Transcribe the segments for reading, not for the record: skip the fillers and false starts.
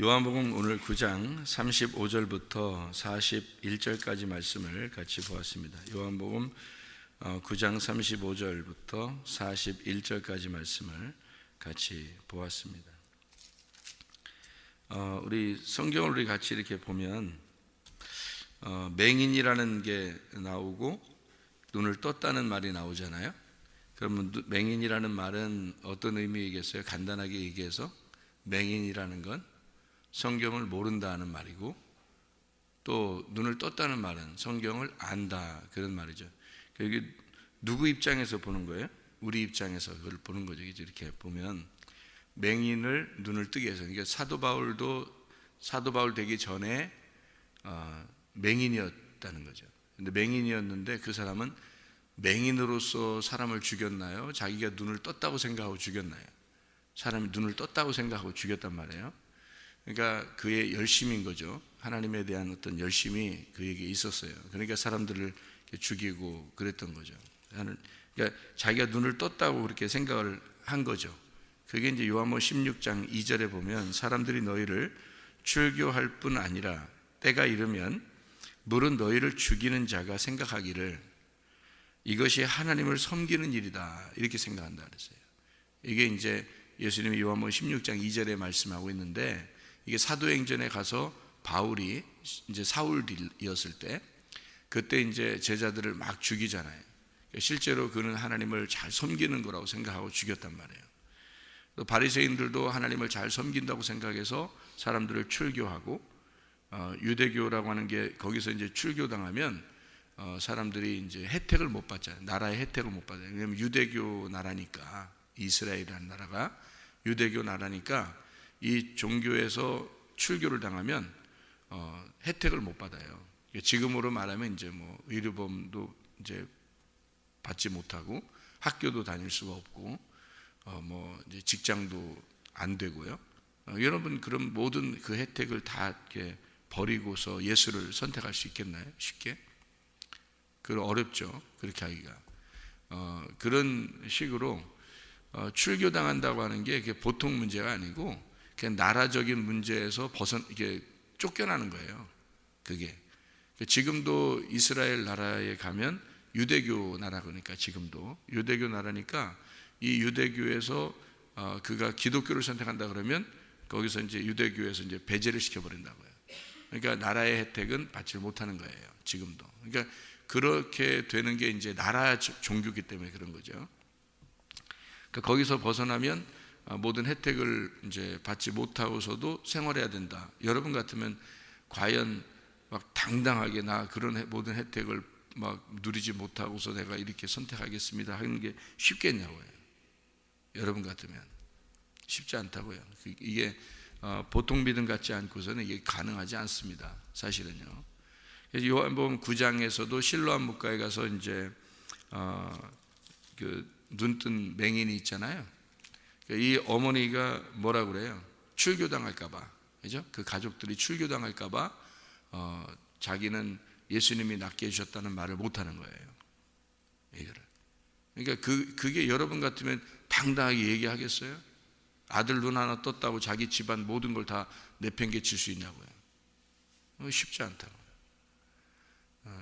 요한복음 오늘 9장 35절부터 41절까지 말씀을 같이 보았습니다. 요한복음 9장 35절부터 41절까지 말씀을 같이 보았습니다. 우리 성경을 우리 같이 이렇게 보면 맹인이라는 게 나오고 눈을 떴다는 말이 나오잖아요. 그러면 맹인이라는 말은 어떤 의미이겠어요? 간단하게 얘기해서 맹인이라는 건 성경을 모른다는 말이고, 또 눈을 떴다는 말은 성경을 안다, 그런 말이죠. 이게 누구 입장에서 보는 거예요? 우리 입장에서 그걸 보는 거죠. 이렇게 보면 맹인을 눈을 뜨게 해서, 그러니까 사도 바울 되기 전에 맹인이었다는 거죠. 근데 맹인이었는데 그 사람은 맹인으로서 사람을 죽였나요? 자기가 눈을 떴다고 생각하고 죽였나요? 사람이 눈을 떴다고 생각하고 죽였단 말이에요. 그러니까 그의 열심인 거죠. 하나님에 대한 어떤 열심이 그에게 있었어요. 그러니까 사람들을 죽이고 그랬던 거죠. 그러니까 자기가 눈을 떴다고 그렇게 생각을 한 거죠. 그게 이제 요한복음 16장 2절에 보면, 사람들이 너희를 출교할 뿐 아니라 때가 이르면 물은 너희를 죽이는 자가 생각하기를 이것이 하나님을 섬기는 일이다, 이렇게 생각한다 그랬어요. 이게 이제 예수님이 요한복음 16장 2절에 말씀하고 있는데, 이게 사도행전에 가서 바울이 이제 사울이었을 때, 그때 이제 제자들을 막 죽이잖아요. 실제로 그는 하나님을 잘 섬기는 거라고 생각하고 죽였단 말이에요. 또 바리새인들도 하나님을 잘 섬긴다고 생각해서 사람들을 출교하고, 유대교라고 하는 게 거기서 이제 출교당하면 사람들이 이제 혜택을 못 받잖아요. 나라의 혜택을 못 받아요. 왜냐하면 유대교 나라니까, 이스라엘이라는 나라가 유대교 나라니까 이 종교에서 출교를 당하면 혜택을 못 받아요. 지금으로 말하면 이제 뭐 의료보험도 이제 받지 못하고, 학교도 다닐 수가 없고, 뭐 이제 직장도 안 되고요. 여러분, 그런 모든 그 혜택을 다 이렇게 버리고서 예수를 선택할 수 있겠나요? 쉽게? 그건 어렵죠. 그렇게 하기가. 그런 식으로 출교당한다고 하는 게 보통 문제가 아니고, 그냥 나라적인 문제에서 이게 쫓겨나는 거예요. 그게 지금도 이스라엘 나라에 가면 유대교 나라, 그러니까 지금도 유대교 나라니까 이 유대교에서 그가 기독교를 선택한다 그러면 거기서 이제 유대교에서 이제 배제를 시켜버린다고요. 그러니까 나라의 혜택은 받지 못하는 거예요. 지금도. 그러니까 그렇게 되는 게 이제 나라 종교이기 때문에 그런 거죠. 그러니까 거기서 벗어나면 모든 혜택을 이제 받지 못하고서도 생활해야 된다. 여러분 같으면 과연 막 당당하게 나 그런 모든 혜택을 막 누리지 못하고서 내가 이렇게 선택하겠습니다 하는 게 쉽겠냐고요. 여러분 같으면 쉽지 않다고요. 이게 보통 믿음 같지 않고서는 이게 가능하지 않습니다. 사실은요. 요한복음 9장에서도 실로암 묵가에 가서 이제 그 눈뜬 맹인이 있잖아요. 이 어머니가 뭐라 그래요? 출교당할까봐, 그죠? 그 가족들이 출교당할까봐 자기는 예수님이 낫게 해주셨다는 말을 못하는 거예요. 그러니까 그게 여러분 같으면 당당하게 얘기하겠어요? 아들 눈 하나 떴다고 자기 집안 모든 걸 다 내팽개칠 수 있냐고요? 쉽지 않다고요.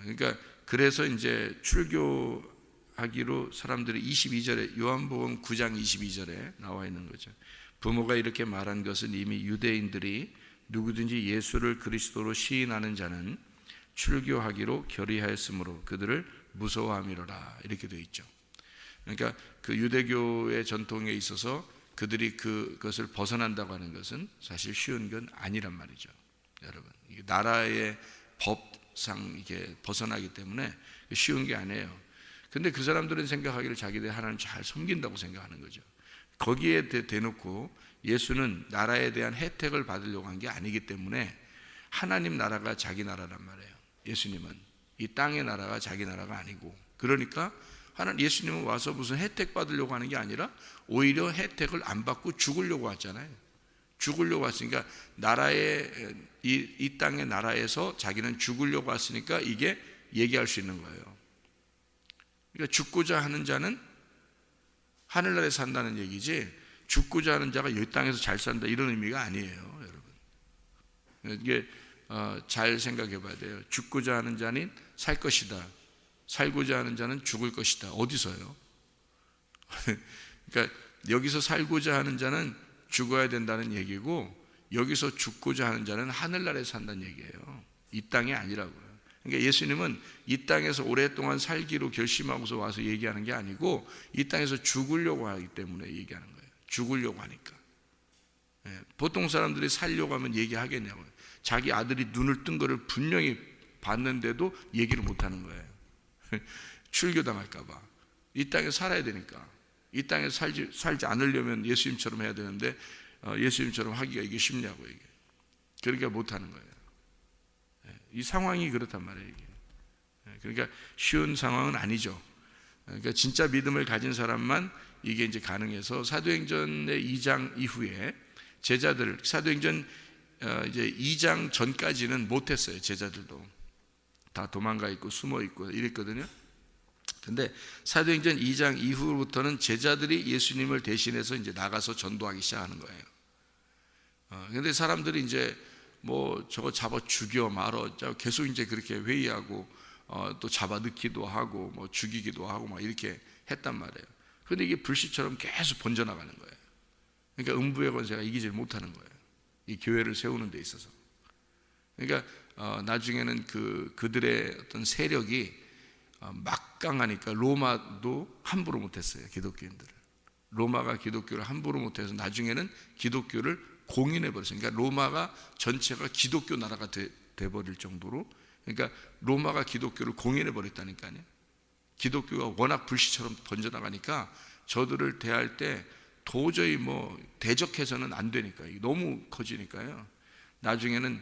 그러니까 그래서 이제 출교하기로 사람들이 22절에, 요한복음 9장 22절에 나와 있는 거죠. 부모가 이렇게 말한 것은 이미 유대인들이 누구든지 예수를 그리스도로 시인하는 자는 출교하기로 결의하였으므로 그들을 무서워함이로라, 이렇게 되어 있죠. 그러니까 그 유대교의 전통에 있어서 그들이 그것을 벗어난다고 하는 것은 사실 쉬운 건 아니란 말이죠. 여러분, 이게 나라의 법상 이게 벗어나기 때문에 쉬운 게 아니에요. 근데 그 사람들은 생각하기를 자기들 하나님 잘 섬긴다고 생각하는 거죠. 거기에 대놓고 예수는 나라에 대한 혜택을 받으려고 한 게 아니기 때문에, 하나님 나라가 자기 나라란 말이에요. 예수님은 이 땅의 나라가 자기 나라가 아니고, 그러니까 예수님은 와서 무슨 혜택 받으려고 하는 게 아니라 오히려 혜택을 안 받고 죽으려고 왔잖아요. 죽으려고 왔으니까, 나라의 이 땅의 나라에서 자기는 죽으려고 왔으니까 이게 얘기할 수 있는 거예요. 그러니까 죽고자 하는 자는 하늘나라에 산다는 얘기지, 죽고자 하는 자가 이 땅에서 잘 산다 이런 의미가 아니에요, 여러분. 이게 잘 생각해 봐야 돼요. 죽고자 하는 자는 살 것이다. 살고자 하는 자는 죽을 것이다. 어디서요? 그러니까 여기서 살고자 하는 자는 죽어야 된다는 얘기고, 여기서 죽고자 하는 자는 하늘나라에 산다는 얘기예요. 이 땅이 아니라고요. 그러니까 예수님은 이 땅에서 오랫동안 살기로 결심하고서 와서 얘기하는 게 아니고, 이 땅에서 죽으려고 하기 때문에 얘기하는 거예요. 죽으려고 하니까. 보통 사람들이 살려고 하면 얘기하겠냐고요. 자기 아들이 눈을 뜬 거를 분명히 봤는데도 얘기를 못 하는 거예요. 출교당할까 봐. 이 땅에 살아야 되니까. 이 땅에 살지 않으려면 예수님처럼 해야 되는데, 예수님처럼 하기가 이게 쉽냐고, 이게. 그러니까 못 하는 거예요. 이 상황이 그렇단 말이에요, 이게. 그러니까 쉬운 상황은 아니죠. 그러니까 진짜 믿음을 가진 사람만 이게 이제 가능해서, 사도행전의 2장 이후에 제자들, 사도행전 이제 2장 전까지는 못했어요. 제자들도 다 도망가 있고 숨어 있고 이랬거든요. 근데 사도행전 2장 이후부터는 제자들이 예수님을 대신해서 이제 나가서 전도하기 시작하는 거예요. 근데 사람들이 이제 뭐 저거 잡아 죽여 말어 계속 이제 그렇게 회의하고, 또 잡아 넣기도 하고 뭐 죽이기도 하고 막 이렇게 했단 말이에요. 근데 이게 불씨처럼 계속 번져나가는 거예요. 그러니까 음부의 권세가 이기질 못하는 거예요. 이 교회를 세우는 데 있어서. 그러니까 나중에는 그들의 어떤 세력이 막강하니까 로마도 함부로 못했어요. 기독교인들을. 로마가 기독교를 함부로 못해서 나중에는 기독교를 공인해버렸어요. 그러니까 로마가 전체가 기독교 나라가 돼버릴 정도로, 그러니까 로마가 기독교를 공인해버렸다니까요. 기독교가 워낙 불씨처럼 번져나가니까 저들을 대할 때 도저히 뭐 대적해서는 안 되니까, 너무 커지니까요. 나중에는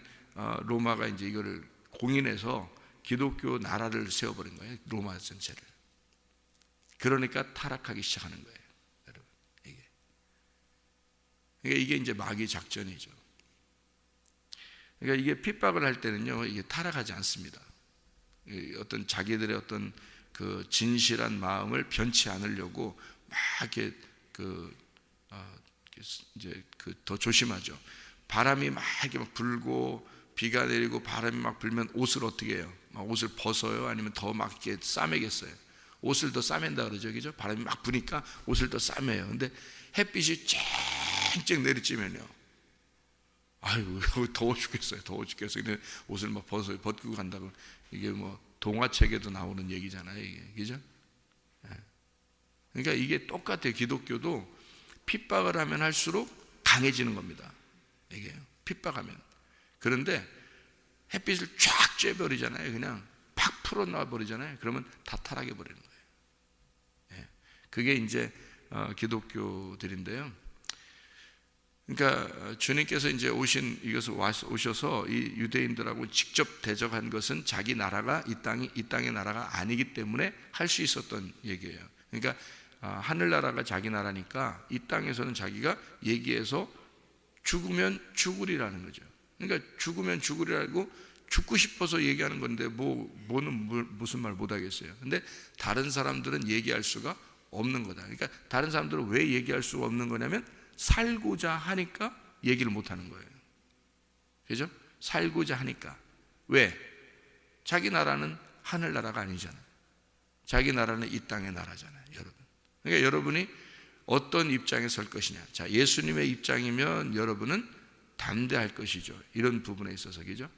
로마가 이제 이거를 공인해서 기독교 나라를 세워버린 거예요. 로마 전체를. 그러니까 타락하기 시작하는 거예요, 여러분. 이게 이제 마귀 작전이죠. 그러니까 이게 핍박을 할 때는요, 이게 타락하지 않습니다. 어떤 자기들의 어떤 그 진실한 마음을 변치 않으려고 막 이렇게 이제 더 조심하죠. 바람이 막 이렇게 막 불고 비가 내리고 바람이 막 불면 옷을 어떻게 해요? 막 옷을 벗어요? 아니면 더 막 이렇게 싸매겠어요? 옷을 더 싸맨다 그러죠, 그죠? 바람이 막 부니까 옷을 더 싸매요. 근데 햇빛이 쨍쨍 내리쬐면요, 아이고 더워 죽겠어요. 더워 죽겠어요. 근데 옷을 막 벗고 간다고, 이게 뭐 동화책에도 나오는 얘기잖아요, 이게, 그죠? 그러니까 이게 똑같아요. 기독교도 핍박을 하면 할수록 강해지는 겁니다. 이게 핍박하면. 그런데 햇빛을 쫙 쬐버리잖아요. 그냥 팍 풀어놔 버리잖아요. 그러면 다 타락해 버리는 거예요. 그게 이제 기독교들인데요. 그러니까 주님께서 이제 오셔서 이 유대인들하고 직접 대적한 것은 자기 나라가 이 땅의 나라가 아니기 때문에 할 수 있었던 얘기예요. 그러니까 하늘나라가 자기 나라니까 이 땅에서는 자기가 얘기해서 죽으면 죽으리라는 거죠. 그러니까 죽으면 죽으리라고 죽고 싶어서 얘기하는 건데 무슨 말 못하겠어요. 근데 다른 사람들은 얘기할 수가 없는 거다. 그러니까 다른 사람들은 왜 얘기할 수가 없는 거냐면 살고자 하니까 얘기를 못하는 거예요. 그죠? 살고자 하니까. 왜? 자기 나라는 하늘나라가 아니잖아요. 자기 나라는 이 땅의 나라잖아요, 여러분. 그러니까 여러분이 어떤 입장에 설 것이냐. 자, 예수님의 입장이면 여러분은 담대할 것이죠. 이런 부분에 있어서, 그죠?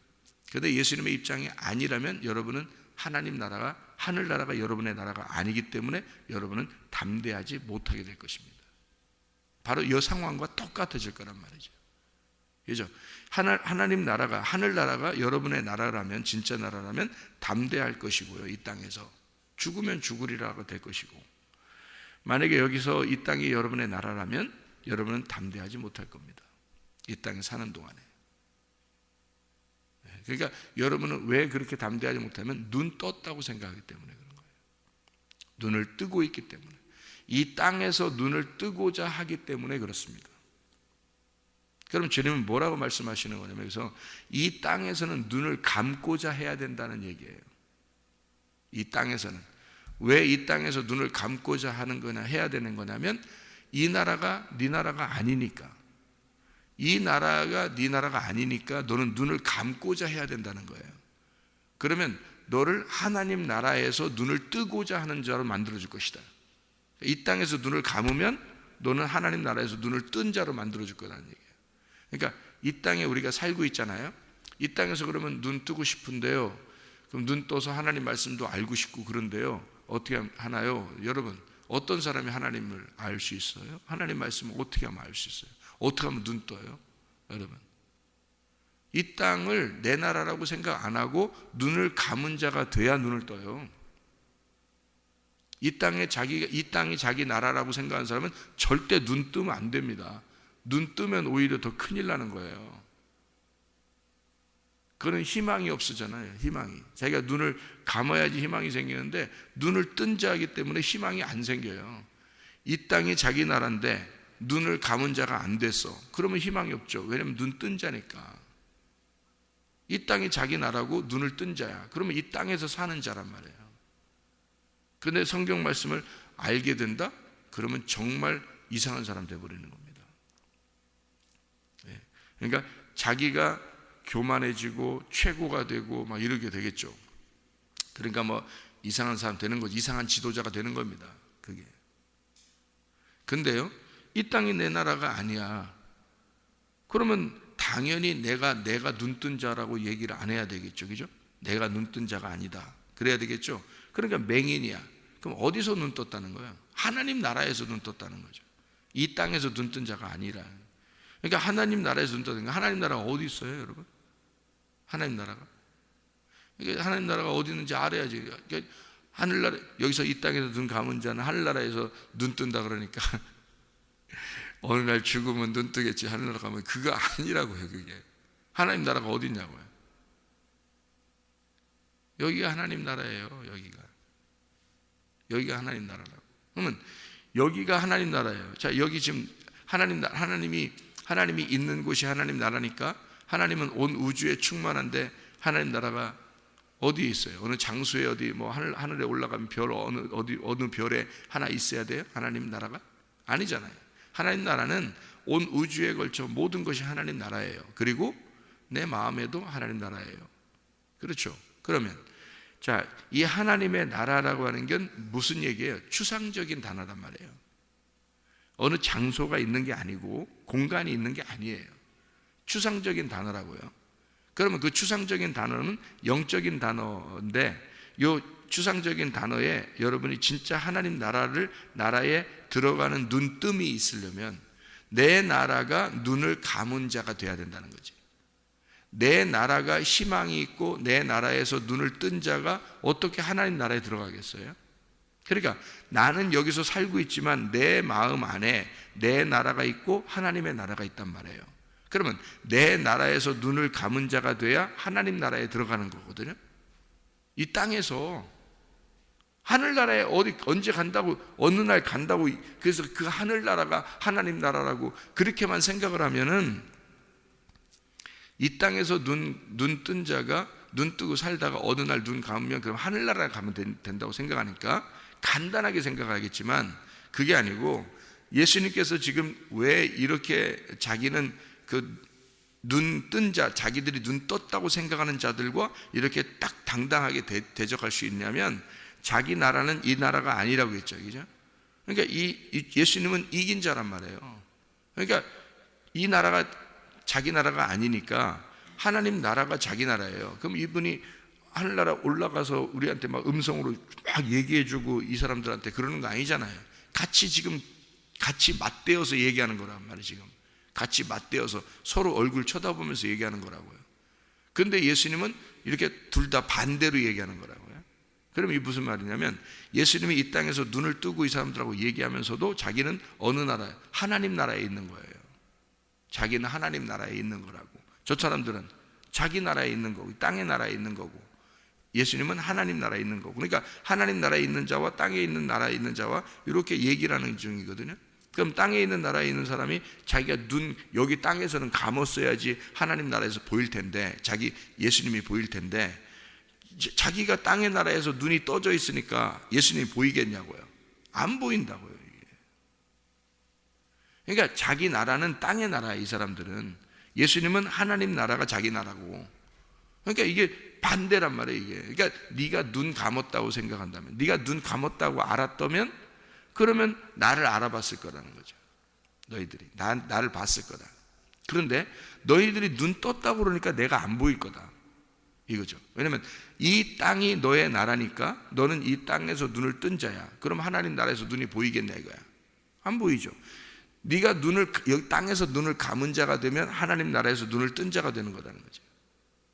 그런데 예수님의 입장이 아니라면 여러분은 하나님 나라가, 하늘나라가 여러분의 나라가 아니기 때문에 여러분은 담대하지 못하게 될 것입니다. 바로 이 상황과 똑같아질 거란 말이죠. 그죠? 하나님 나라가, 하늘나라가 여러분의 나라라면, 진짜 나라라면 담대할 것이고요. 이 땅에서 죽으면 죽으리라고 될 것이고, 만약에 여기서 이 땅이 여러분의 나라라면 여러분은 담대하지 못할 겁니다. 이 땅에 사는 동안에. 그러니까 여러분은 왜 그렇게 담대하지 못하면 눈 떴다고 생각하기 때문에 그런 거예요. 눈을 뜨고 있기 때문에. 이 땅에서 눈을 뜨고자 하기 때문에 그렇습니다. 그럼 주님은 뭐라고 말씀하시는 거냐면, 그래서 이 땅에서는 눈을 감고자 해야 된다는 얘기예요. 이 땅에서는. 왜 이 땅에서 눈을 감고자 하는 거냐, 해야 되는 거냐면, 이 나라가 네 나라가 아니니까. 이 나라가 네 나라가 아니니까 너는 눈을 감고자 해야 된다는 거예요. 그러면 너를 하나님 나라에서 눈을 뜨고자 하는 자로 만들어줄 것이다. 이 땅에서 눈을 감으면 너는 하나님 나라에서 눈을 뜬 자로 만들어줄 거라는 얘기예요. 그러니까 이 땅에 우리가 살고 있잖아요. 이 땅에서 그러면 눈 뜨고 싶은데요, 그럼 눈 떠서 하나님 말씀도 알고 싶고 그런데요, 어떻게 하나요? 여러분, 어떤 사람이 하나님을 알 수 있어요? 하나님 말씀을 어떻게 하면 알 수 있어요? 어떻게 하면 눈 떠요? 여러분, 이 땅을 내 나라라고 생각 안 하고 눈을 감은 자가 돼야 눈을 떠요. 이 땅이 자기 나라라고 생각하는 사람은 절대 눈 뜨면 안 됩니다. 눈 뜨면 오히려 더 큰일 나는 거예요. 그거는 희망이 없으잖아요. 희망이. 자기가 눈을 감아야지 희망이 생기는데 눈을 뜬 자이기 때문에 희망이 안 생겨요. 이 땅이 자기 나라인데 눈을 감은 자가 안 됐어. 그러면 희망이 없죠. 왜냐하면 눈 뜬 자니까. 이 땅이 자기 나라고 눈을 뜬 자야. 그러면 이 땅에서 사는 자란 말이에요. 그런데 성경 말씀을 알게 된다? 그러면 정말 이상한 사람 되어버리는 겁니다. 그러니까 자기가 교만해지고 최고가 되고 막 이러게 되겠죠. 그러니까 뭐 이상한 사람 되는 거지. 이상한 지도자가 되는 겁니다. 그게. 근데요, 이 땅이 내 나라가 아니야. 그러면 당연히 내가 눈뜬 자라고 얘기를 안 해야 되겠죠. 그죠? 내가 눈뜬 자가 아니다. 그래야 되겠죠. 그러니까 맹인이야. 그럼 어디서 눈 떴다는 거야? 하나님 나라에서 눈 떴다는 거죠. 이 땅에서 눈 뜬 자가 아니라. 그러니까 하나님 나라에서 눈 떴다는 거야. 하나님 나라가 어디 있어요, 여러분? 하나님 나라가. 그러니까 하나님 나라가 어디 있는지 알아야지. 그러니까 하늘나라, 여기서 이 땅에서 눈 감은 자는 하늘나라에서 눈 뜬다 그러니까 어느 날 죽으면 눈 뜨겠지. 하늘나라 가면 그거 아니라고요. 그게 하나님 나라가 어디 있냐고요. 여기가 하나님 나라예요. 여기가 하나님 나라라고. 그러면 여기가 하나님 나라예요. 자, 여기 지금 하나님이 있는 곳이 하나님 나라니까 하나님은 온 우주에 충만한데 하나님 나라가 어디에 있어요? 어느 장소에 어디 뭐 하늘에 올라가면 별 어느 별에 하나 있어야 돼요? 하나님 나라가? 아니잖아요. 하나님 나라는 온 우주에 걸쳐 모든 것이 하나님 나라예요. 그리고 내 마음에도 하나님 나라예요. 그렇죠? 그러면 자, 이 하나님의 나라라고 하는 건 무슨 얘기예요? 추상적인 단어란 말이에요. 어느 장소가 있는 게 아니고 공간이 있는 게 아니에요. 추상적인 단어라고요. 그러면 그 추상적인 단어는 영적인 단어인데 이 추상적인 단어에 여러분이 진짜 하나님 나라에 들어가는 눈뜸이 있으려면 내 나라가 눈을 감은 자가 돼야 된다는 거지. 내 나라가 희망이 있고 내 나라에서 눈을 뜬 자가 어떻게 하나님 나라에 들어가겠어요? 그러니까 나는 여기서 살고 있지만 내 마음 안에 내 나라가 있고 하나님의 나라가 있단 말이에요. 그러면 내 나라에서 눈을 감은 자가 돼야 하나님 나라에 들어가는 거거든요. 이 땅에서 하늘나라에 언제 간다고, 어느 날 간다고, 그래서 그 하늘나라가 하나님 나라라고 그렇게만 생각을 하면은 이 땅에서 눈 뜬 자가 눈 뜨고 살다가 어느 날 눈 감으면 그럼 하늘나라에 가면 된다고 생각하니까 간단하게 생각하겠지만 그게 아니고 예수님께서 지금 왜 이렇게 자기는 그 눈 뜬 자, 자기들이 눈 떴다고 생각하는 자들과 이렇게 딱 당당하게 대적할 수 있냐면 자기 나라는 이 나라가 아니라고 했죠. 그죠? 그러니까 예수님은 이긴 자란 말이에요. 그러니까 이 나라가 자기 나라가 아니니까 하나님 나라가 자기 나라예요. 그럼 이분이 하늘나라 올라가서 우리한테 막 음성으로 막 얘기해주고 이 사람들한테 그러는 거 아니잖아요. 같이 맞대어서 얘기하는 거란 말이에요. 지금 같이 맞대어서 서로 얼굴 쳐다보면서 얘기하는 거라고요. 그런데 예수님은 이렇게 둘 다 반대로 얘기하는 거라고요. 그럼 이게 무슨 말이냐면 예수님이 이 땅에서 눈을 뜨고 이 사람들하고 얘기하면서도 자기는 어느 나라, 하나님 나라에 있는 거예요. 자기는 하나님 나라에 있는 거라고. 저 사람들은 자기 나라에 있는 거고 땅의 나라에 있는 거고 예수님은 하나님 나라에 있는 거고. 그러니까 하나님 나라에 있는 자와 땅에 있는 나라에 있는 자와 이렇게 얘기를 하는 중이거든요. 그럼 땅에 있는 나라에 있는 사람이 자기가 여기 땅에서는 감았어야지 하나님 나라에서 보일 텐데, 예수님이 보일 텐데 자기가 땅의 나라에서 눈이 떠져 있으니까 예수님이 보이겠냐고요. 안 보인다고요. 이게. 그러니까 자기 나라는 땅의 나라야. 이 사람들은. 예수님은 하나님 나라가 자기 나라고. 그러니까 이게 반대란 말이에요. 이게. 그러니까 네가 눈 감았다고 생각한다면, 네가 눈 감았다고 알았다면, 그러면 나를 알아봤을 거라는 거죠. 너희들이 나를 봤을 거다. 그런데 너희들이 눈 떴다고 그러니까 내가 안 보일 거다, 이거죠. 왜냐면 이 땅이 너의 나라니까 너는 이 땅에서 눈을 뜬 자야. 그럼 하나님 나라에서 눈이 보이겠냐 이거야. 안 보이죠. 네가 여기 땅에서 눈을 감은 자가 되면 하나님 나라에서 눈을 뜬 자가 되는 거라는 거죠.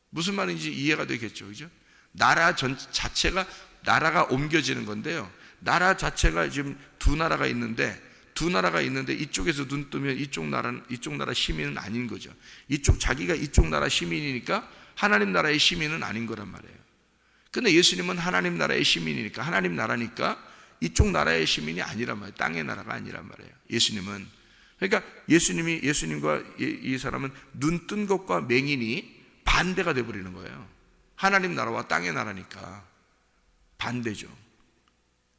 무슨 말인지 이해가 되겠죠, 그죠? 나라 자체가, 나라가 옮겨지는 건데요. 나라 자체가 지금 두 나라가 있는데 이쪽에서 눈 뜨면 이쪽 나라 시민은 아닌 거죠. 자기가 이쪽 나라 시민이니까 하나님 나라의 시민은 아닌 거란 말이에요. 근데 예수님은 하나님 나라의 시민이니까, 하나님 나라니까 이쪽 나라의 시민이 아니란 말이에요. 땅의 나라가 아니란 말이에요. 예수님은. 그러니까 예수님과 이 사람은 눈 뜬 것과 맹인이 반대가 되어버리는 거예요. 하나님 나라와 땅의 나라니까 반대죠.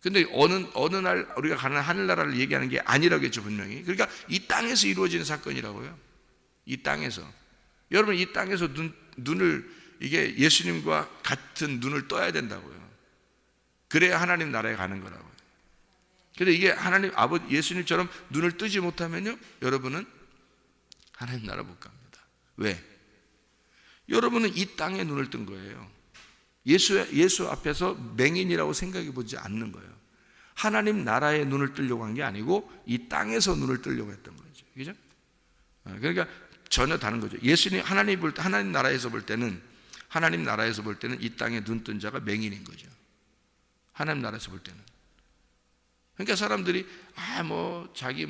근데 어느 날 우리가 가는 하늘나라를 얘기하는 게 아니라겠죠, 분명히. 그러니까 이 땅에서 이루어지는 사건이라고요. 이 땅에서. 여러분, 이 땅에서 눈을, 이게 예수님과 같은 눈을 떠야 된다고요. 그래야 하나님 나라에 가는 거라고요. 근데 이게 예수님처럼 눈을 뜨지 못하면요, 여러분은 하나님 나라 못 갑니다. 왜? 여러분은 이 땅에 눈을 뜬 거예요. 예수 앞에서 맹인이라고 생각해 보지 않는 거예요. 하나님 나라에 눈을 뜨려고 한 게 아니고 이 땅에서 눈을 뜨려고 했던 거죠. 그죠? 그러니까 전혀 다른 거죠. 예수님, 하나님 나라에서 볼 때는 이 땅에 눈 뜬 자가 맹인인 거죠. 하나님 나라에서 볼 때는. 그러니까 사람들이 자기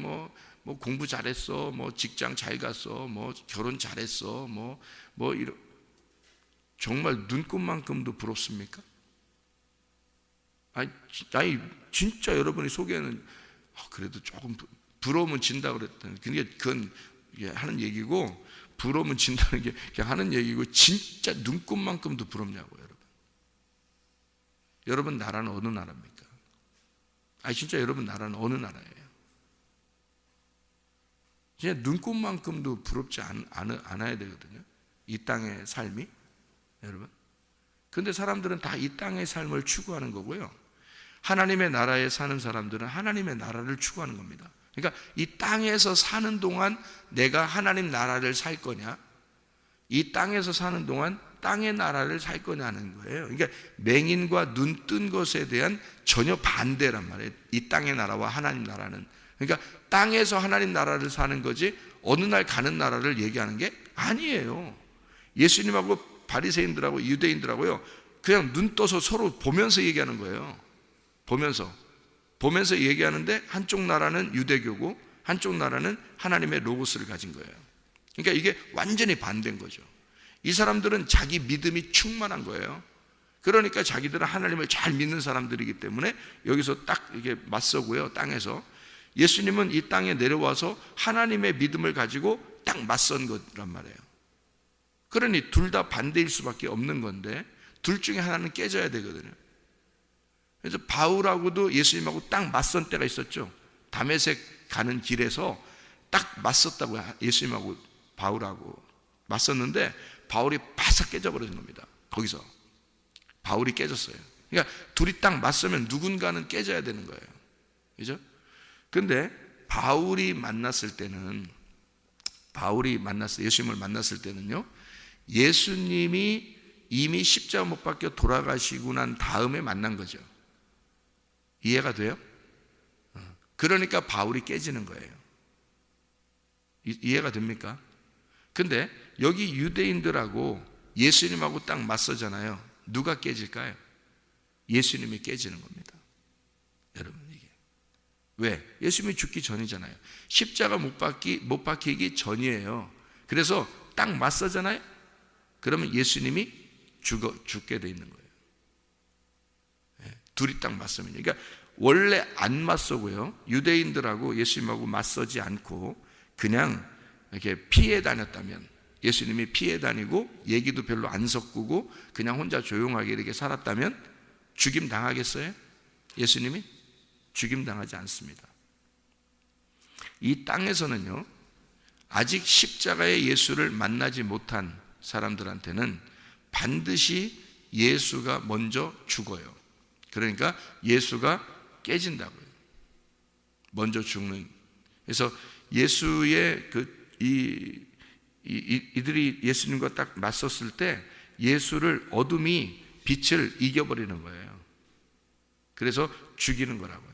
공부 잘했어, 직장 잘 갔어, 결혼 잘했어, 이런, 정말 눈꽃만큼도 부럽습니까? 아니 진짜 여러분이 속에는 그래도 조금 부러우면 진다 그랬더니, 그건 하는 얘기고, 부러우면 진다는 게 그냥 하는 얘기고, 진짜 눈꽃만큼도 부럽냐고. 여러분 나라는 어느 나라입니까? 진짜 여러분 나라는 어느 나라예요? 진짜 눈꽃만큼도 부럽지 않아야 되거든요, 이 땅의 삶이. 여러분, 근데 사람들은 다 이 땅의 삶을 추구하는 거고요, 하나님의 나라에 사는 사람들은 하나님의 나라를 추구하는 겁니다. 그러니까 이 땅에서 사는 동안 내가 하나님 나라를 살 거냐, 이 땅에서 사는 동안 땅의 나라를 살 거냐는 거예요. 그러니까 맹인과 눈 뜬 것에 대한 전혀 반대란 말이에요, 이 땅의 나라와 하나님 나라는. 그러니까 땅에서 하나님 나라를 사는 거지 어느 날 가는 나라를 얘기하는 게 아니에요. 예수님하고 바리새인들하고 유대인들하고요, 그냥 눈 떠서 서로 보면서 얘기하는 거예요. 보면서 얘기하는데, 한쪽 나라는 유대교고 한쪽 나라는 하나님의 로고스를 가진 거예요. 그러니까 이게 완전히 반대인 거죠. 이 사람들은 자기 믿음이 충만한 거예요. 그러니까 자기들은 하나님을 잘 믿는 사람들이기 때문에 여기서 딱 이게 맞서고요, 땅에서. 예수님은 이 땅에 내려와서 하나님의 믿음을 가지고 딱 맞선 거란 말이에요. 그러니 둘 다 반대일 수밖에 없는 건데, 둘 중에 하나는 깨져야 되거든요. 그래서 바울하고도 예수님하고 딱 맞선 때가 있었죠. 다메섹 가는 길에서 딱 맞섰다고, 예수님하고 바울하고 맞섰는데 바울이 바싹 깨져버린 겁니다. 거기서 바울이 깨졌어요. 그러니까 둘이 딱 맞서면 누군가는 깨져야 되는 거예요. 그죠? 근데 바울이 만났을 때는, 예수님을 만났을 때는요, 예수님이 이미 십자가 못 박혀 돌아가시고 난 다음에 만난 거죠. 이해가 돼요? 그러니까 바울이 깨지는 거예요. 이해가 됩니까? 근데 여기 유대인들하고 예수님하고 딱 맞서잖아요. 누가 깨질까요? 예수님이 깨지는 겁니다. 여러분, 이게 왜? 예수님이 죽기 전이잖아요. 십자가 못 박히기 전이에요. 그래서 딱 맞서잖아요. 그러면 예수님이 죽게 돼 있는 거예요. 둘이 딱 맞서면. 그러니까 원래 안 맞서고요, 유대인들하고 예수님하고 맞서지 않고 그냥 이렇게 피해 다녔다면, 예수님이 피해 다니고 얘기도 별로 안 섞고 그냥 혼자 조용하게 이렇게 살았다면 죽임 당하겠어요? 예수님이? 죽임 당하지 않습니다. 이 땅에서는요, 아직 십자가의 예수를 만나지 못한 사람들한테는 반드시 예수가 먼저 죽어요. 그러니까 예수가 깨진다고요. 먼저 죽는. 그래서 예수의 이들이 예수님과 딱 맞섰을 때 예수를 어둠이 빛을 이겨버리는 거예요. 그래서 죽이는 거라고요.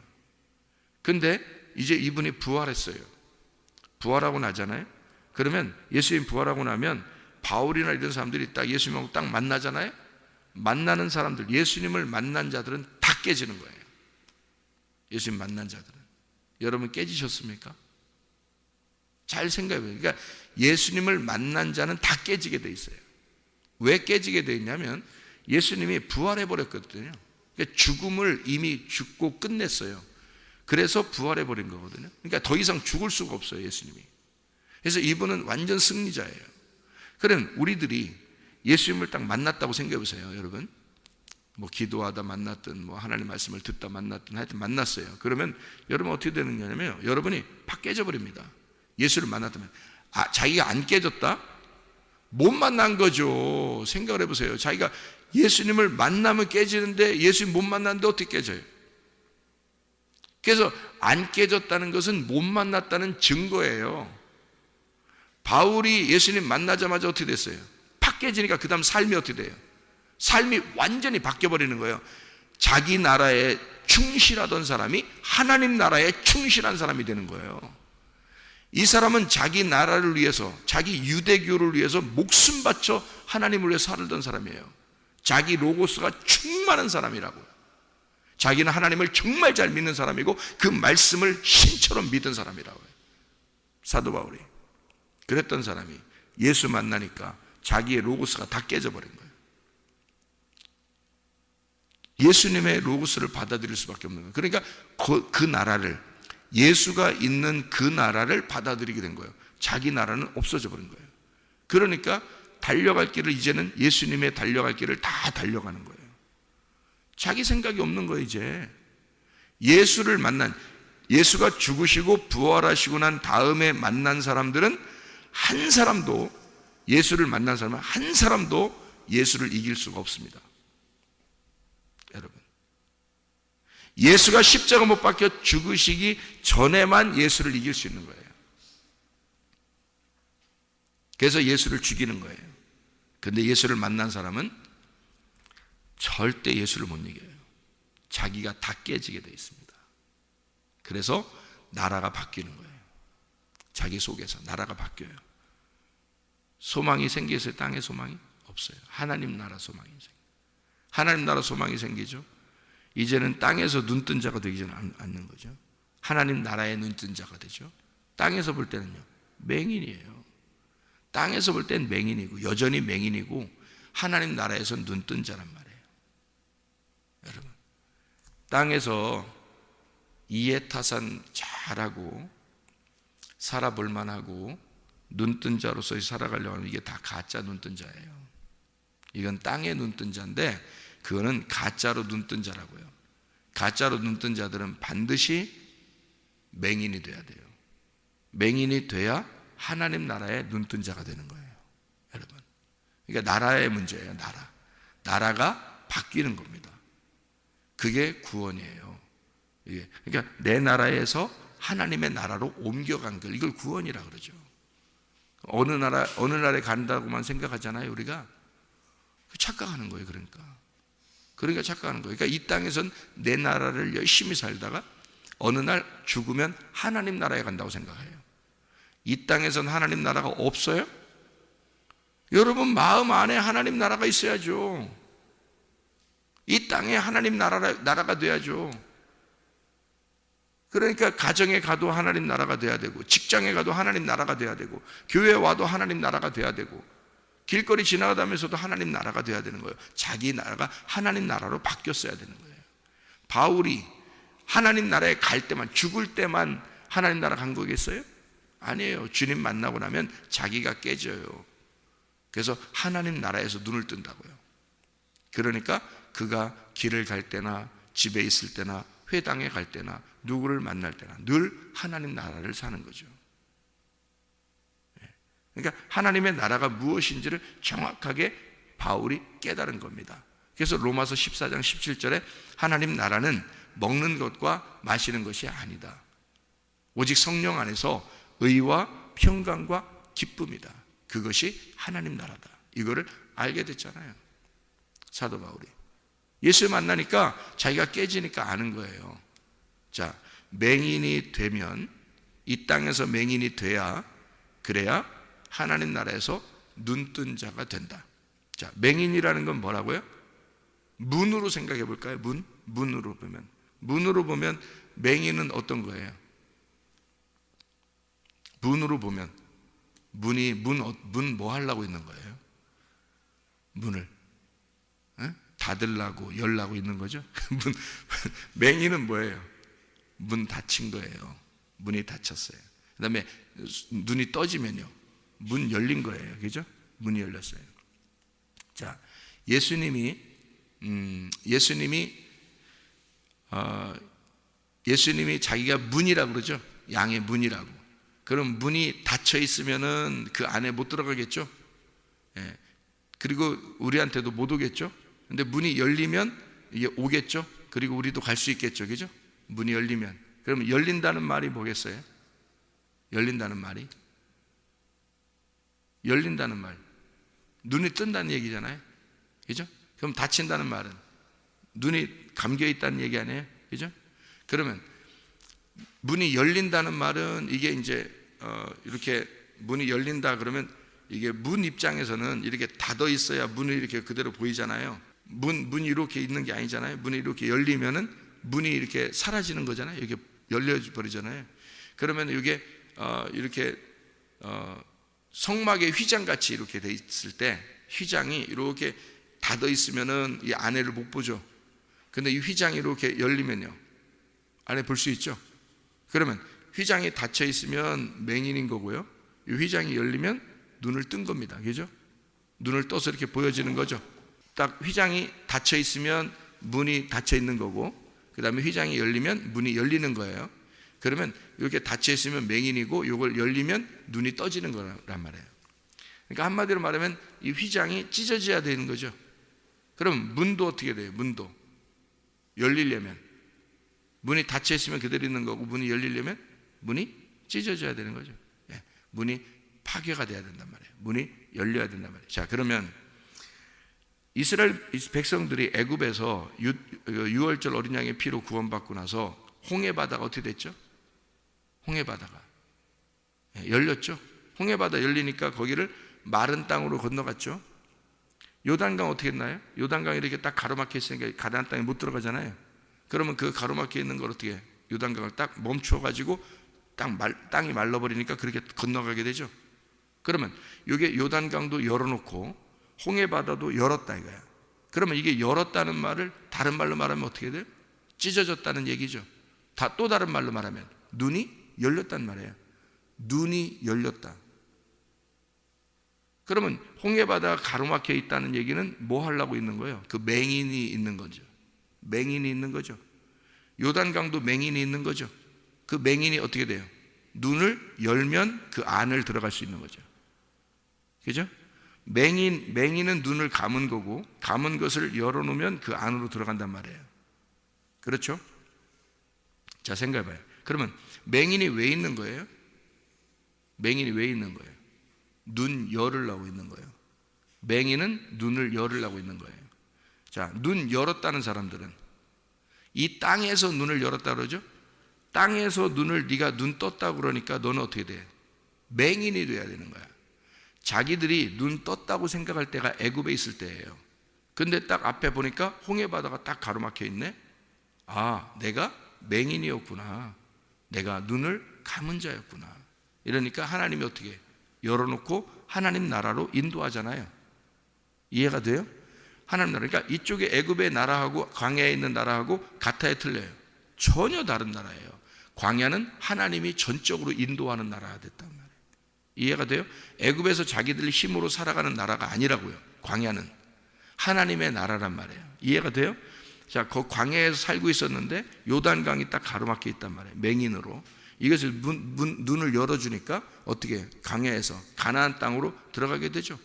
근데 이제 이분이 부활했어요. 부활하고 나잖아요. 그러면 예수님 부활하고 나면 바울이나 이런 사람들이 딱 예수님하고 딱 만나잖아요. 만나는 사람들, 예수님을 만난 자들은 다 깨지는 거예요. 예수님 만난 자들은. 여러분 깨지셨습니까? 잘 생각해보세요. 그러니까 예수님을 만난 자는 다 깨지게 돼 있어요. 왜 깨지게 돼 있냐면 예수님이 부활해버렸거든요. 그러니까 죽음을 이미 죽고 끝냈어요. 그래서 부활해버린 거거든요. 그러니까 더 이상 죽을 수가 없어요, 예수님이. 그래서 이분은 완전 승리자예요. 그럼 우리들이 예수님을 딱 만났다고 생각해보세요, 여러분. 뭐 기도하다 만났든 뭐 하나님 말씀을 듣다 만났든 하여튼 만났어요. 그러면 여러분 어떻게 되는 거냐면 여러분이 팍 깨져버립니다. 예수를 만났다면. 자기가 안 깨졌다? 못 만난 거죠. 생각을 해보세요. 자기가 예수님을 만나면 깨지는데 예수님 못 만났는데 어떻게 깨져요? 그래서 안 깨졌다는 것은 못 만났다는 증거예요. 바울이 예수님 만나자마자 어떻게 됐어요? 팍 깨지니까 그 다음 삶이 어떻게 돼요? 삶이 완전히 바뀌어버리는 거예요. 자기 나라에 충실하던 사람이 하나님 나라에 충실한 사람이 되는 거예요. 이 사람은 자기 나라를 위해서, 자기 유대교를 위해서 목숨 바쳐 하나님을 위해 살던 사람이에요. 자기 로고스가 충만한 사람이라고요. 자기는 하나님을 정말 잘 믿는 사람이고 그 말씀을 신처럼 믿은 사람이라고요. 사도 바울이 그랬던 사람이 예수 만나니까 자기의 로고스가 다 깨져버린 거예요. 예수님의 로고스를 받아들일 수밖에 없는 거예요. 그러니까 그 나라를, 예수가 있는 그 나라를 받아들이게 된 거예요. 자기 나라는 없어져 버린 거예요. 그러니까 달려갈 길을 이제는 예수님의 달려갈 길을 다 달려가는 거예요. 자기 생각이 없는 거예요. 이제 예수를 만난, 예수가 죽으시고 부활하시고 난 다음에 만난 사람들은 한 사람도, 예수를 만난 사람은 한 사람도 예수를 이길 수가 없습니다. 여러분, 예수가 십자가 못 박혀 죽으시기 전에만 예수를 이길 수 있는 거예요. 그래서 예수를 죽이는 거예요. 근데 예수를 만난 사람은 절대 예수를 못 이겨요. 자기가 다 깨지게 돼 있습니다. 그래서 나라가 바뀌는 거예요. 자기 속에서 나라가 바뀌어요. 소망이 생기겠어요? 땅에 소망이? 없어요. 하나님 나라 소망이 생겨요. 하나님 나라 소망이 생기죠. 이제는 땅에서 눈뜬 자가 되지 않는 거죠. 하나님 나라의 눈뜬 자가 되죠. 땅에서 볼 때는요, 맹인이에요. 땅에서 볼 땐 맹인이고 여전히 맹인이고 하나님 나라에서 눈뜬 자란 말이에요. 여러분, 땅에서 이해타산 잘하고 살아볼 만하고 눈뜬 자로서 살아가려고 하면 이게 다 가짜 눈뜬 자예요. 이건 땅의 눈뜬 자인데 그거는 가짜로 눈뜬 자라고요. 가짜로 눈뜬 자들은 반드시 맹인이 돼야 돼요. 맹인이 돼야 하나님 나라에 눈뜬 자가 되는 거예요. 여러분, 그러니까 나라의 문제예요. 나라가 바뀌는 겁니다. 그게 구원이에요. 그러니까 내 나라에서 하나님의 나라로 옮겨간 걸, 이걸 구원이라 그러죠. 어느 나라에 간다고만 생각하잖아요. 우리가 착각하는 거예요. 그러니까 착각하는 거예요. 그러니까 이 땅에선 내 나라를 열심히 살다가 어느 날 죽으면 하나님 나라에 간다고 생각해요. 이 땅에선 하나님 나라가 없어요? 여러분 마음 안에 하나님 나라가 있어야죠. 이 땅에 하나님 나라가 돼야죠. 그러니까 가정에 가도 하나님 나라가 돼야 되고, 직장에 가도 하나님 나라가 돼야 되고, 교회에 와도 하나님 나라가 돼야 되고, 길거리 지나가다면서도 하나님 나라가 돼야 되는 거예요. 자기 나라가 하나님 나라로 바뀌었어야 되는 거예요. 바울이 하나님 나라에 갈 때만, 죽을 때만 하나님 나라 간 거겠어요? 아니에요. 주님 만나고 나면 자기가 깨져요. 그래서 하나님 나라에서 눈을 뜬다고요. 그러니까 그가 길을 갈 때나 집에 있을 때나 회당에 갈 때나 누구를 만날 때나 늘 하나님 나라를 사는 거죠. 그러니까 하나님의 나라가 무엇인지를 정확하게 바울이 깨달은 겁니다. 그래서 로마서 14장 17절에 하나님 나라는 먹는 것과 마시는 것이 아니다. 오직 성령 안에서 의와 평강과 기쁨이다. 그것이 하나님 나라다. 이거를 알게 됐잖아요. 사도 바울이. 예수 만나니까 자기가 깨지니까 아는 거예요. 자, 맹인이 되면, 이 땅에서 맹인이 돼야, 그래야 하나님 나라에서 눈뜬 자가 된다. 자, 맹인이라는 건 뭐라고요? 문으로 생각해 볼까요? 문으로 보면. 문으로 보면 맹인은 어떤 거예요? 문으로 보면 문 뭐 하려고 있는 거예요? 문을 닫으려고 열려고 있는 거죠. 맹인은 뭐예요? 문 닫힌 거예요. 문이 닫혔어요. 그 다음에 눈이 떠지면요, 문 열린 거예요. 그죠? 문이 열렸어요. 자, 예수님이 자기가 문이라고 그러죠. 양의 문이라고. 그럼 문이 닫혀 있으면은 그 안에 못 들어가겠죠. 예. 그리고 우리한테도 못 오겠죠. 근데 문이 열리면 이게 오겠죠. 그리고 우리도 갈 수 있겠죠. 그죠? 문이 열리면. 그러면 열린다는 말이 뭐겠어요? 열린다는 말이? 열린다는 말. 눈이 뜬다는 얘기잖아요. 그죠? 그럼 닫힌다는 말은 눈이 감겨 있다는 얘기 아니에요? 그죠? 그러면 문이 열린다는 말은 이게 이제 이렇게 문이 열린다 그러면 이게 문 입장에서는 이렇게 닫아 있어야 문이 이렇게 그대로 보이잖아요. 문이 이렇게 있는 게 아니잖아요. 문이 이렇게 열리면은 문이 이렇게 사라지는 거잖아요. 이렇게 열려 버리잖아요. 그러면 이게 이렇게 성막의 휘장 같이 이렇게 돼 있을 때 휘장이 이렇게 닫아 있으면은 이 안에를 못 보죠. 근데 이 휘장이 이렇게 열리면요, 안에 볼 수 있죠. 그러면 휘장이 닫혀 있으면 맹인인 거고요. 이 휘장이 열리면 눈을 뜬 겁니다. 그죠? 눈을 떠서 이렇게 보여지는 거죠. 딱 휘장이 닫혀 있으면 문이 닫혀 있는 거고, 그 다음에 휘장이 열리면 문이 열리는 거예요. 그러면 이렇게 닫혀 있으면 맹인이고, 이걸 열리면 눈이 떠지는 거란 말이에요. 그러니까 한마디로 말하면 이 휘장이 찢어져야 되는 거죠. 그럼 문도 어떻게 돼요? 문도 열리려면 문이 닫혀 있으면 그대로 있는 거고, 문이 열리려면 문이 찢어져야 되는 거죠. 예, 문이 파괴가 돼야 된단 말이에요. 문이 열려야 된단 말이에요. 자, 그러면 이스라엘 백성들이 애굽에서 유월절 어린 양의 피로 구원받고 나서 홍해바다가 어떻게 됐죠? 홍해바다가 열렸죠. 홍해바다 열리니까 거기를 마른 땅으로 건너갔죠. 요단강 어떻게 했나요? 요단강이 이렇게 딱 가로막혀 있으니까 가나안 땅에 못 들어가잖아요. 그러면 그 가로막혀 있는 걸 어떻게 해요? 요단강을 딱 멈춰가지고 땅이 말라버리니까 그렇게 건너가게 되죠. 그러면 이게 요단강도 열어놓고 홍해바다도 열었다 이거야. 그러면 이게 열었다는 말을 다른 말로 말하면 어떻게 돼요? 찢어졌다는 얘기죠. 또 다른 말로 말하면 눈이 열렸단 말이에요. 눈이 열렸다. 그러면 홍해바다가 가로막혀 있다는 얘기는 뭐 하려고 있는 거예요? 그 맹인이 있는 거죠. 맹인이 있는 거죠. 요단강도 맹인이 있는 거죠. 그 맹인이 어떻게 돼요? 눈을 열면 그 안을 들어갈 수 있는 거죠. 그죠? 맹인은 눈을 감은 거고, 감은 것을 열어놓으면 그 안으로 들어간단 말이에요. 그렇죠? 자, 생각해봐요. 그러면 맹인이 왜 있는 거예요? 맹인이 왜 있는 거예요? 눈 열으려고 있는 거예요. 맹인은 눈을 열으려고 있는 거예요. 자, 눈 열었다는 사람들은 이 땅에서 눈을 열었다 그러죠? 땅에서 눈을 네가 눈 떴다고 그러니까 너는 어떻게 돼? 맹인이 돼야 되는 거야. 자기들이 눈 떴다고 생각할 때가 애굽에 있을 때예요. 근데 딱 앞에 보니까 홍해바다가 딱 가로막혀 있네. 아, 내가 맹인이었구나. 내가 눈을 감은 자였구나. 이러니까 하나님이 어떻게 해요? 열어놓고 하나님 나라로 인도하잖아요. 이해가 돼요? 하나님 나라. 그러니까 이쪽에 애굽의 나라하고 광야에 있는 나라하고 같아요, 틀려요? 전혀 다른 나라예요. 광야는 하나님이 전적으로 인도하는 나라가 됐단 말이에요. 이해가 돼요? 애굽에서 자기들 힘으로 살아가는 나라가 아니라고요. 광야는 하나님의 나라란 말이에요. 이해가 돼요? 자, 그 광야에서 살고 있었는데 요단강이 딱 가로막혀 있단 말이에요. 맹인으로. 이것을 눈을 열어주니까 어떻게 광야에서 가나안 땅으로 들어가게 되죠.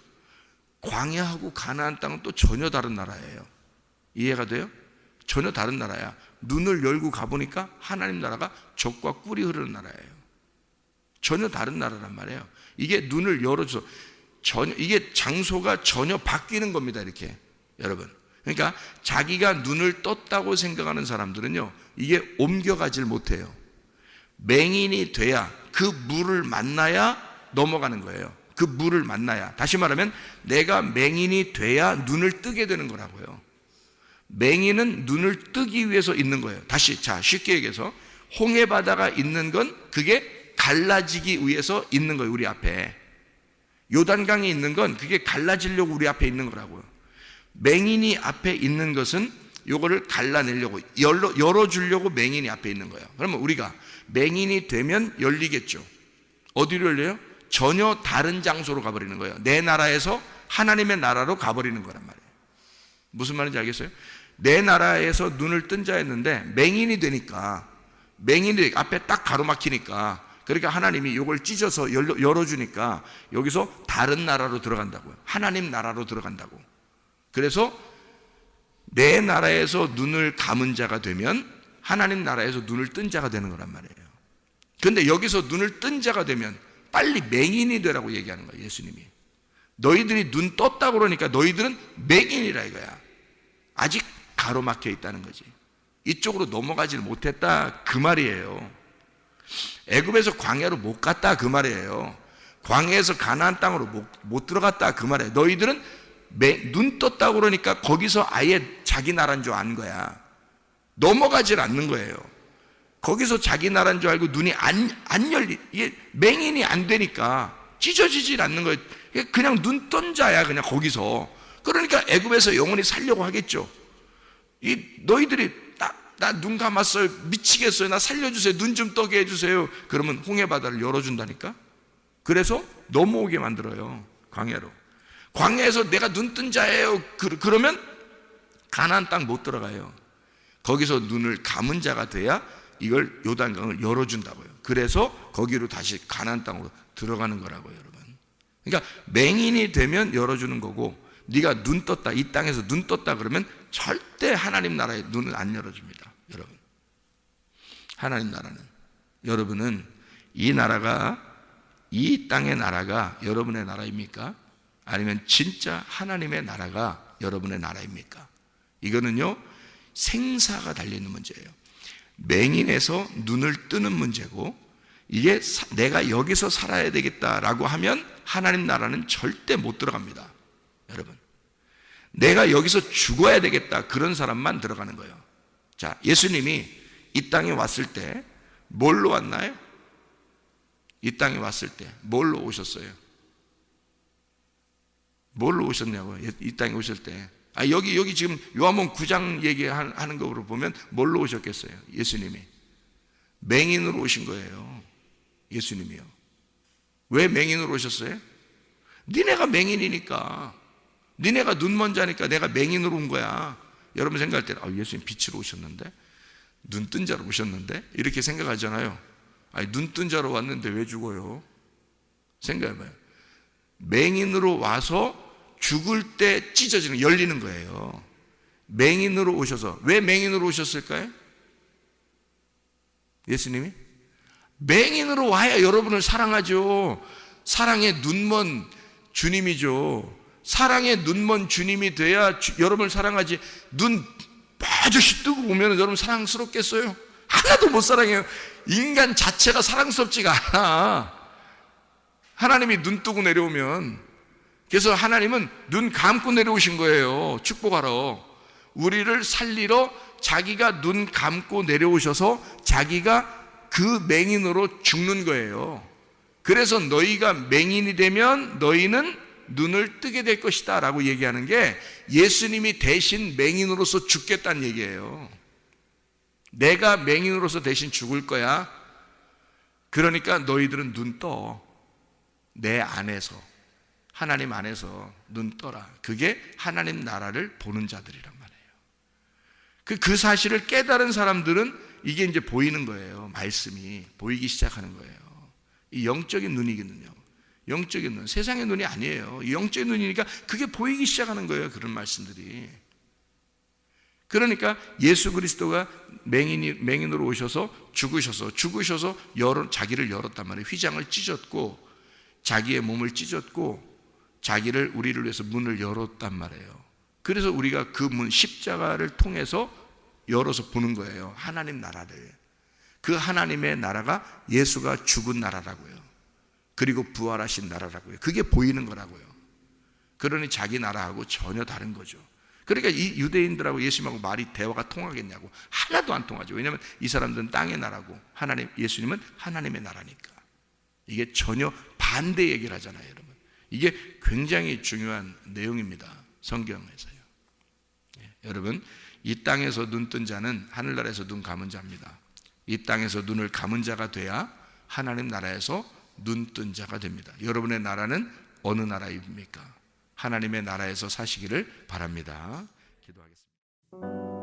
광야하고 가나안 땅은 또 전혀 다른 나라예요. 이해가 돼요? 전혀 다른 나라야. 눈을 열고 가보니까 하나님 나라가 젖과 꿀이 흐르는 나라예요. 전혀 다른 나라란 말이에요. 이게 눈을 열어줘. 이게 장소가 전혀 바뀌는 겁니다. 이렇게 여러분. 그러니까 자기가 눈을 떴다고 생각하는 사람들은요, 이게 옮겨가질 못해요. 맹인이 돼야, 그 물을 만나야 넘어가는 거예요. 그 물을 만나야. 다시 말하면 내가 맹인이 돼야 눈을 뜨게 되는 거라고요. 맹인은 눈을 뜨기 위해서 있는 거예요. 다시, 자, 쉽게 얘기해서 홍해바다가 있는 건 그게 갈라지기 위해서 있는 거예요. 우리 앞에. 요단강이 있는 건 그게 갈라지려고 우리 앞에 있는 거라고요. 맹인이 앞에 있는 것은 요거를 갈라내려고, 열어주려고 맹인이 앞에 있는 거예요. 그러면 우리가 맹인이 되면 열리겠죠. 어디로 열려요? 전혀 다른 장소로 가버리는 거예요. 내 나라에서 하나님의 나라로 가버리는 거란 말이에요. 무슨 말인지 알겠어요? 내 나라에서 눈을 뜬 자였는데 맹인이 되니까, 맹인이 앞에 딱 가로막히니까, 그러니까 하나님이 이걸 찢어서 열어주니까 여기서 다른 나라로 들어간다고요. 하나님 나라로 들어간다고. 그래서 내 나라에서 눈을 감은 자가 되면 하나님 나라에서 눈을 뜬 자가 되는 거란 말이에요. 그런데 여기서 눈을 뜬 자가 되면 빨리 맹인이 되라고 얘기하는 거예요. 예수님이. 너희들이 눈 떴다고 그러니까 너희들은 맹인이라 이거야. 아직 가로막혀 있다는 거지. 이쪽으로 넘어가질 못했다 그 말이에요. 애굽에서 광야로 못 갔다 그 말이에요. 광야에서 가나안 땅으로 못 들어갔다 그 말이에요. 너희들은 눈 떴다고 그러니까 거기서 아예 자기 나라인 줄 아는 거야. 넘어가질 않는 거예요. 거기서 자기 나라인 줄 알고 눈이 안 이게 맹인이 안 되니까 찢어지질 않는 거예요. 그냥 눈 뜬 자야, 그냥 거기서. 그러니까 애굽에서 영원히 살려고 하겠죠. 너희들이 나 눈 감았어요, 미치겠어요, 나 살려주세요, 눈 좀 떠게 해주세요. 그러면 홍해바다를 열어준다니까. 그래서 넘어오게 만들어요. 광야로. 광야에서 내가 눈 뜬 자예요 그러면 가나안 땅 못 들어가요. 거기서 눈을 감은 자가 돼야 이걸 요단강을 열어준다고요. 그래서 거기로 다시 가나안 땅으로 들어가는 거라고요, 여러분. 그러니까 맹인이 되면 열어주는 거고, 네가 눈 떴다, 이 땅에서 눈 떴다 그러면 절대 하나님 나라에 눈을 안 열어줍니다. 여러분, 하나님 나라는, 여러분은 이 나라가, 이 땅의 나라가 여러분의 나라입니까? 아니면 진짜 하나님의 나라가 여러분의 나라입니까? 이거는요, 생사가 달려있는 문제예요. 맹인에서 눈을 뜨는 문제고, 이게 내가 여기서 살아야 되겠다라고 하면 하나님 나라는 절대 못 들어갑니다. 여러분, 내가 여기서 죽어야 되겠다 그런 사람만 들어가는 거예요. 자, 예수님이 이 땅에 왔을 때 뭘로 왔나요? 이 땅에 왔을 때 뭘로 오셨어요? 뭘로 오셨냐고요? 이 땅에 오실 때. 여기 지금 요한복음 9장 얘기하는 거로 보면 뭘로 오셨겠어요? 예수님이 맹인으로 오신 거예요. 예수님이요. 왜 맹인으로 오셨어요? 니네가 맹인이니까, 니네가 눈먼 자니까 내가 맹인으로 온 거야. 여러분 생각할 때는 예수님 빛으로 오셨는데, 눈 뜬 자로 오셨는데, 이렇게 생각하잖아요. 눈 뜬 자로 왔는데 왜 죽어요? 생각해봐요. 맹인으로 와서 죽을 때 찢어지는, 열리는 거예요. 맹인으로 오셔서. 왜 맹인으로 오셨을까요? 예수님이 맹인으로 와야 여러분을 사랑하죠. 사랑의 눈먼 주님이죠. 사랑의 눈먼 주님이 돼야 여러분을 사랑하지. 눈 빠져시 뜨고 오면 여러분 사랑스럽겠어요? 하나도 못 사랑해요. 인간 자체가 사랑스럽지가 않아. 하나님이 눈 뜨고 내려오면. 그래서 하나님은 눈 감고 내려오신 거예요. 축복하러. 우리를 살리러 자기가 눈 감고 내려오셔서 자기가 그 맹인으로 죽는 거예요. 그래서 너희가 맹인이 되면 너희는 눈을 뜨게 될 것이다 라고 얘기하는 게, 예수님이 대신 맹인으로서 죽겠다는 얘기예요. 내가 맹인으로서 대신 죽을 거야. 그러니까 너희들은 눈 떠. 내 안에서, 하나님 안에서 눈 떠라. 그게 하나님 나라를 보는 자들이란 말이에요. 그 사실을 깨달은 사람들은 이게 이제 보이는 거예요. 말씀이 보이기 시작하는 거예요. 이 영적인 눈이거든요. 영적인 눈, 세상의 눈이 아니에요. 영적인 눈이니까 그게 보이기 시작하는 거예요. 그런 말씀들이. 그러니까 예수 그리스도가 맹인으로 오셔서 죽으셔서 자기를 열었단 말이에요. 휘장을 찢었고 자기의 몸을 찢었고 자기를 우리를 위해서 문을 열었단 말이에요. 그래서 우리가 그 문, 십자가를 통해서 열어서 보는 거예요. 하나님 나라를. 그 하나님의 나라가 예수가 죽은 나라라고요. 그리고 부활하신 나라라고요. 그게 보이는 거라고요. 그러니 자기 나라하고 전혀 다른 거죠. 그러니까 이 유대인들하고 예수님하고 말이 대화가 통하겠냐고. 하나도 안 통하죠. 왜냐하면 이 사람들은 땅의 나라고 예수님은 하나님의 나라니까. 이게 전혀 반대 얘기를 하잖아요, 여러분. 이게 굉장히 중요한 내용입니다, 성경에서요. 여러분, 이 땅에서 눈 뜬 자는 하늘나라에서 눈 감은 자입니다. 이 땅에서 눈을 감은 자가 돼야 하나님 나라에서 눈 뜬 자가 됩니다. 여러분의 나라는 어느 나라입니까? 하나님의 나라에서 사시기를 바랍니다. 기도하겠습니다.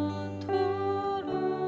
영원토록